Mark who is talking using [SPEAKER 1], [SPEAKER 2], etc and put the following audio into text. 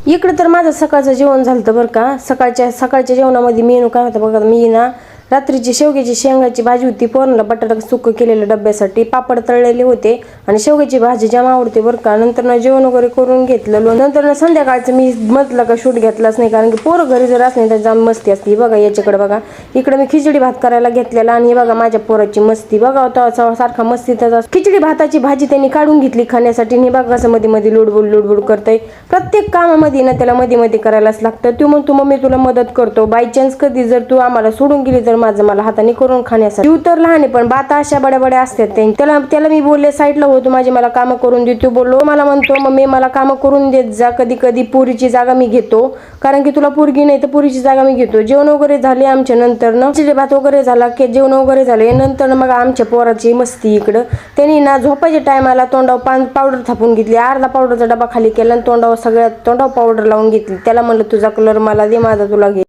[SPEAKER 1] इकडे तर माझं सकाळचं जेवण झालं बरं का. सकाळच्या जेवणामध्ये मेनू काय होतं बघा. मी ना रात्रीची शेवग्याची शेंगाची भाजी होती, पोरांना बटाटा सुक्क केलेलं डब्यासाठी, पापड तळलेले होते आणि शेवग्याची भाजी जाम आवडते बरं का. नंतर जेवण वगैरे करून घेतलं. नंतर संध्याकाळचं मी म्हटलं का शूट घेतलाच नाही, कारण की पोरं घरी जर असले तर जाम मस्ती असते बघा. याच्याकडे बघा, इकडे मी खिचडी भात करायला घेतलेला आणि बघा माझ्या पोराची मस्ती बघा होता सारखा मस्तीचा. खिचडी भाताची भाजी त्यांनी काढून घेतली खाण्यासाठी. हे बघा कसं मध्ये मध्ये लुडबुड करतंय. प्रत्येक कामामध्ये ना त्याला मध्ये मध्ये करायलाच लागतं. तू म्हणतो मम्मी तुला मदत करतो, बाय चान्स कधी जर तू आम्हाला सोडून गेली तर मला हाताने करून खाण्यासाठी. तू तर लहान आहे पण बाता अशा बड्या असतात. त्याला मी बोलले साईडला होतो माझी, मला काम करून देतो. बोललो मला म्हणतो मम्मी मला काम करून देत जा, कधी कधी पुरीची जागा मी घेतो, कारण की तुला पोरगी नाही तर पुरीची जागा मी घेतो. जेवण वगैरे झाले आमच्या. नंतर खिचडी भात वगैरे झाला, जेवण वगैरे झाले. नंतर मग आमच्या पोराची मस्ती इकडं. त्यांनी ना झोपायच्या टायमाला तोंडावर पावडर थापून घेतली, अर्धा पावडरचा डबा खाली केला आणि तोंडावर पावडर लावून घेतली. त्याला म्हणलं तुझा कलर मला दे, माझा तुला घे.